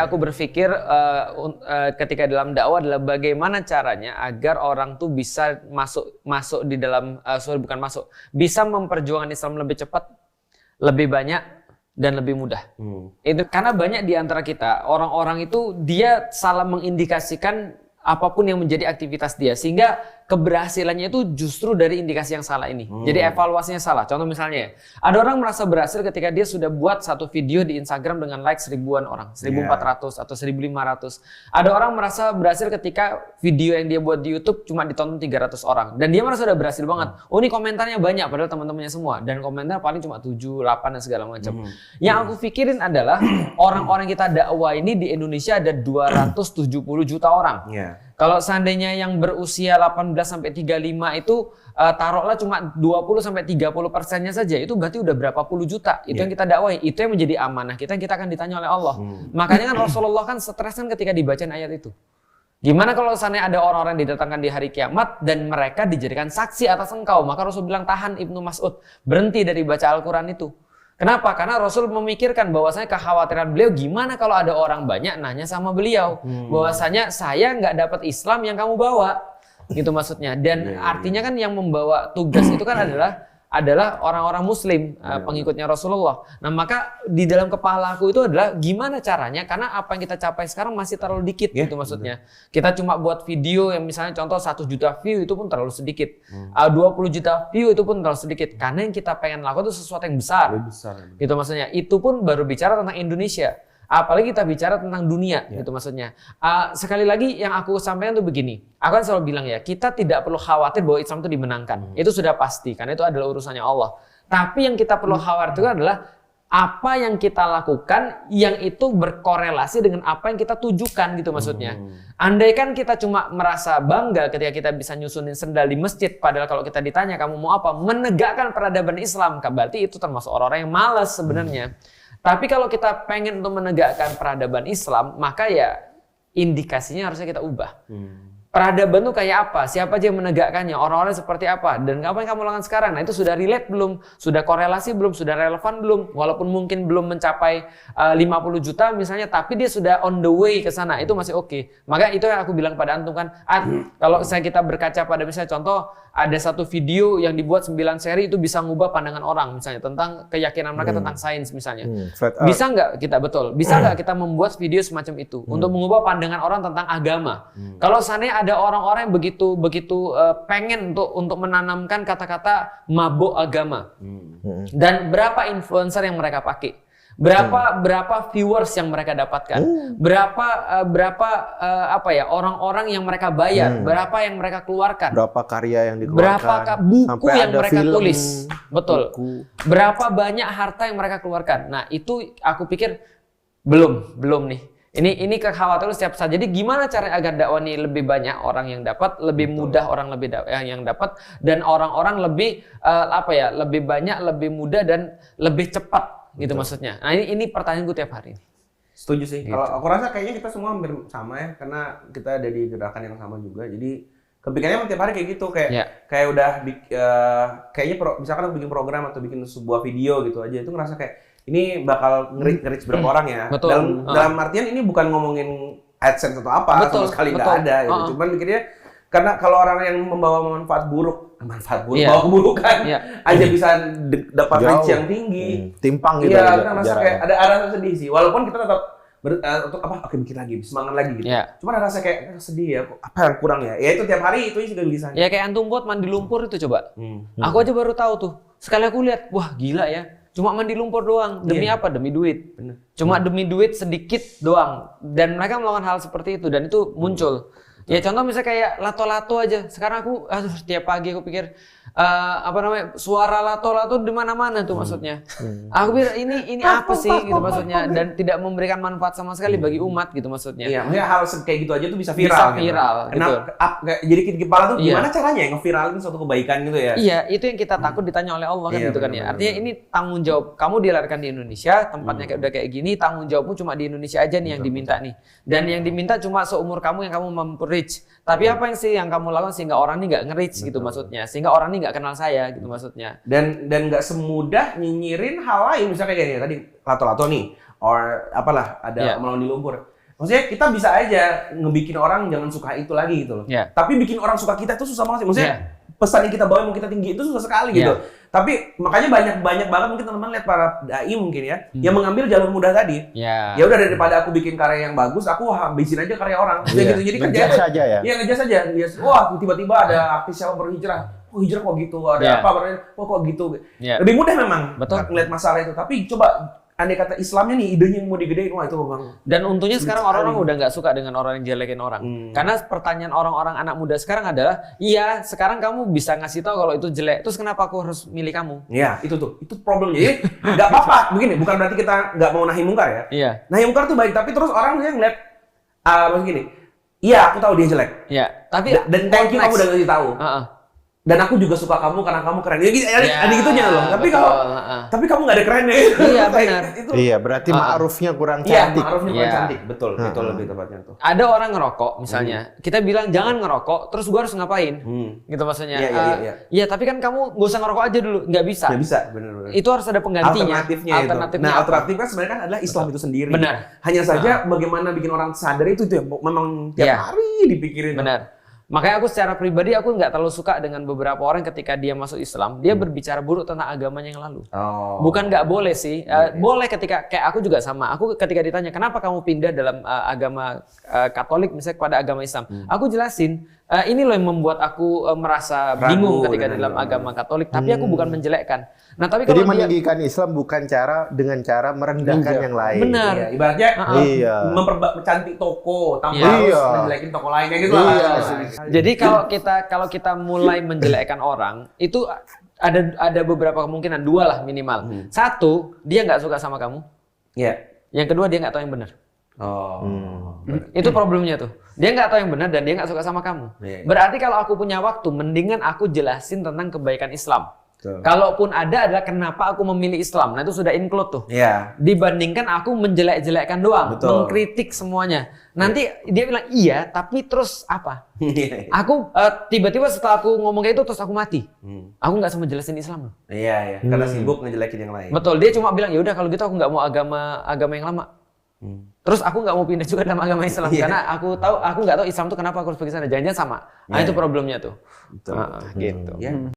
Aku berpikir ketika dalam dakwah adalah bagaimana caranya agar orang tuh bisa masuk di dalam bisa memperjuangkan Islam lebih cepat, lebih banyak dan lebih mudah. Itu karena banyak di antara kita orang-orang itu dia salah mengindikasikan apapun yang menjadi aktivitas dia, sehingga keberhasilannya itu justru dari indikasi yang salah ini. Jadi evaluasinya salah. Contoh misalnya, ada orang merasa berhasil ketika dia sudah buat satu video di Instagram dengan like 1000-an orang, 1400 atau 1500. Ada orang merasa berhasil ketika video yang dia buat di YouTube cuma ditonton 300 orang. Dan dia merasa udah berhasil banget. Oh, ini komentarnya banyak padahal teman-temannya semua. Dan komentar paling cuma 7, 8 dan segala macam. Yang aku pikirin adalah orang-orang kita dakwah ini di Indonesia ada 270 juta orang. Kalau seandainya yang berusia 18 sampai 35 itu taruhlah cuma 20 sampai 30%-nya saja, itu berarti udah berapa puluh juta. Itu yang kita dakwai, itu yang menjadi amanah kita akan ditanya oleh Allah. Makanya kan Rasulullah kan stres kan ketika dibacain ayat itu. Gimana kalau seandainya ada orang-orang yang didatangkan di hari kiamat dan mereka dijadikan saksi atas engkau? Maka Rasul bilang, tahan Ibnu Mas'ud, berhenti dari baca Al-Quran itu. Kenapa? Karena Rasul memikirkan bahwasanya kekhawatiran beliau gimana kalau ada orang banyak nanya sama beliau bahwasanya saya nggak dapat Islam yang kamu bawa, gitu maksudnya. Dan artinya kan yang membawa tugas itu kan adalah orang-orang Muslim, pengikutnya Rasulullah. Nah, maka di dalam kepala aku itu adalah gimana caranya, karena apa yang kita capai sekarang masih terlalu dikit, gitu maksudnya. Kita cuma buat video yang misalnya contoh 1 juta view itu pun terlalu sedikit, 20 juta view itu pun terlalu sedikit, karena yang kita pengen lakukan itu sesuatu yang besar, gitu maksudnya. Itu pun baru bicara tentang Indonesia. Apalagi kita bicara tentang dunia, gitu maksudnya. Sekali lagi yang aku sampaikan tuh begini, aku kan selalu bilang ya, kita tidak perlu khawatir bahwa Islam itu dimenangkan. Itu sudah pasti, karena itu adalah urusannya Allah. Tapi yang kita perlu khawatir adalah apa yang kita lakukan yang itu berkorelasi dengan apa yang kita tujukan, gitu maksudnya. Andai kan kita cuma merasa bangga ketika kita bisa nyusunin sendal di masjid, padahal kalau kita ditanya kamu mau apa, menegakkan peradaban Islam, berarti itu termasuk orang-orang yang malas sebenarnya. Tapi kalau kita pengen untuk menegakkan peradaban Islam, maka ya indikasinya harusnya kita ubah. Peradaban itu kayak apa? Siapa aja yang menegakkannya? Orang-orang seperti apa? Dan apa yang kamu lakukan sekarang? Nah, itu sudah relate belum? Sudah korelasi belum? Sudah relevan belum? Walaupun mungkin belum mencapai 50 juta misalnya, tapi dia sudah on the way ke sana. Itu masih oke. Maka itu yang aku bilang pada antum kan, kalau kita berkaca pada misalnya contoh, ada satu video yang dibuat 9 seri itu bisa ngubah pandangan orang misalnya tentang keyakinan mereka tentang sains misalnya. Bisa nggak kita bisa nggak kita membuat video semacam itu untuk mengubah pandangan orang tentang agama? Kalau seandainya ada orang-orang yang begitu pengen untuk menanamkan kata-kata mabuk agama, dan berapa influencer yang mereka pakai? Berapa viewers yang mereka dapatkan? Berapa orang-orang yang mereka bayar? Berapa yang mereka keluarkan? Berapa karya yang dikeluarkan? Berapa buku yang mereka film, tulis? Betul. Buku. Berapa banyak harta yang mereka keluarkan? Nah, itu aku pikir belum nih. Ini kekhawatiran setiap saat. Jadi gimana caranya agar dakwah ini lebih banyak orang yang dapat, lebih mudah orang yang dapat, dan orang-orang lebih lebih banyak, lebih mudah dan lebih cepat. Gitu maksudnya. Nah, ini pertanyaan gue tiap hari. Setuju sih. Gitu. Kalau aku rasa kayaknya kita semua hampir sama ya, karena kita ada di gerakan yang sama juga. Jadi kepikirannya tiap hari kayak gitu, kayak udah kayaknya misalkan aku bikin program atau bikin sebuah video gitu aja, itu ngerasa kayak ini bakal nge-reach berapa orang ya. Betul. Dalam artian ini bukan ngomongin AdSense atau apa, sama sekali nggak ada gitu. Cuman mikirnya karena kalau orang yang membawa manfaat buruk bawa keburukan aja bisa dapat reach yang tinggi, timpang gitu. Iya, kita merasa kayak ada rasa sedih sih. Walaupun kita tetap bikin lagi, semangat lagi gitu. Cuma ada rasa kayak sedih ya, apa yang kurang ya? Ya itu tiap hari itu juga gelisah. Ya kayak antum buat mandi lumpur itu coba. Aku aja baru tahu tuh. Sekali aku lihat, wah gila ya. Cuma mandi lumpur doang. Demi apa? Demi duit. Cuma demi duit sedikit doang. Dan mereka melakukan hal seperti itu dan itu muncul. Ya contoh misalnya kayak lato-lato aja. Sekarang aku setiap pagi aku pikir suara lato-lato di mana-mana tuh maksudnya. Aku pikir ini apa sih gitu maksudnya, dan tidak memberikan manfaat sama sekali bagi umat gitu maksudnya. Iya, maksudnya hal kayak gitu aja tuh bisa viral. Bisa viral gitu. Jadi di kepala tuh gimana caranya ngeviralin suatu kebaikan gitu ya? Iya, itu yang kita takut ditanya oleh Allah kan gitu kan ya. Artinya ini tanggung jawab. Kamu dilahirkan di Indonesia, tempatnya udah kayak gini, tanggung jawabmu cuma di Indonesia aja nih yang diminta nih. Dan yang diminta cuma seumur kamu yang kamu mampu reach. Tapi apa yang kamu lakukan sehingga orang ini nggak nge-reach gitu maksudnya. Sehingga orang ini nggak kenal saya gitu maksudnya. Dan nggak semudah nyinyirin hal lain, misalnya kayak gini tadi lato-lato nih. or apalah ada melawan di lumpur. Maksudnya kita bisa aja ngebikin orang jangan suka itu lagi gitu loh. Tapi bikin orang suka kita itu susah banget sih. Maksudnya pesan yang kita bawa mau kita tinggi itu susah sekali gitu. Tapi makanya banyak banget mungkin teman-teman lihat para dai mungkin ya yang mengambil jalur mudah tadi. Ya udah daripada aku bikin karya yang bagus, aku habisin aja karya orang. Gitu. Jadi kerja saja ya. Iya, ngejas aja. Wah, tiba-tiba ada artis yang berhijrah. Oh, hijrah kok gitu, ada apa kok gitu. Lebih mudah memang ngeliat masalah itu. Tapi coba andai kata Islamnya nih idenya yang mau digedein, wah itu bang. Dan untungnya sekarang orang-orang udah nggak suka dengan orang yang jelekin orang. Karena pertanyaan orang-orang anak muda sekarang adalah, iya sekarang kamu bisa ngasih tahu kalau itu jelek, terus kenapa aku harus milih kamu? Iya, itu problemnya. Jadi nggak apa-apa, begini, bukan berarti kita nggak mau nahi mungkar ya. Iya. Nahi mungkar tuh baik, tapi terus orang yang ngeliat, maksud gini, iya aku tahu dia jelek. Iya. Tapi dan thank you kamu udah ngasih tahu. Dan aku juga suka kamu karena kamu keren. Ada gitunya loh. Tapi kamu nggak ada kerennya. Iya benar. Iya, berarti ma'rufnya kurang cantik. Iya, ma'rufnya kurang cantik. Betul, itu lebih tepatnya tuh. Ada orang ngerokok misalnya. Kita bilang jangan ngerokok, terus gua harus ngapain? Gitu maksudnya. Iya, tapi kan kamu nggak usah ngerokok aja dulu. Nggak bisa. Nggak bisa, benar. Itu harus ada penggantinya. Alternatifnya. Nah, alternatif kan sebenarnya kan adalah Islam itu sendiri. Benar. Hanya saja bagaimana bikin orang sadar itu ya memang tiap hari dipikirin. Benar. Makanya aku secara pribadi aku nggak terlalu suka dengan beberapa orang ketika dia masuk Islam, dia berbicara buruk tentang agamanya yang lalu. Bukan nggak boleh sih, boleh ketika kayak aku juga sama. Aku ketika ditanya kenapa kamu pindah dalam agama Katolik misalnya kepada agama Islam, aku jelasin ini loh yang membuat aku merasa bingung ketika dalam agama Katolik. Tapi aku bukan menjelekkan. Nah tapi jadi meninggikan Islam bukan dengan cara merendahkan yang lain. Benar. Iya, ibaratnya mempercantik toko tanpa harus menjelekin toko lainnya gitu lah. Jadi kalau kita mulai menjelekkan orang itu ada beberapa kemungkinan, dua lah minimal. Satu, dia nggak suka sama kamu. Iya. Yang kedua dia nggak tahu yang benar. Itu problemnya tuh. Dia nggak tahu yang benar dan dia nggak suka sama kamu. Berarti kalau aku punya waktu, mendingan aku jelasin tentang kebaikan Islam. Kalaupun ada adalah kenapa aku memilih Islam. Nah itu sudah include tuh. Dibandingkan aku menjelek-jelekkan doang, mengkritik semuanya. Nanti dia bilang iya, tapi terus apa? Aku tiba-tiba setelah aku ngomong kayak itu terus aku mati. Aku nggak sama jelasin Islam loh. Iya. Karena sibuk ngejelekin yang lain. Betul. Dia cuma bilang ya udah kalau gitu aku nggak mau agama yang lama. Terus aku nggak mau pindah juga dalam agama Islam karena aku nggak tahu Islam tuh kenapa aku harus pergi sana. Jangan-jangan sama. Nah itu problemnya tuh. Betul. Gitu.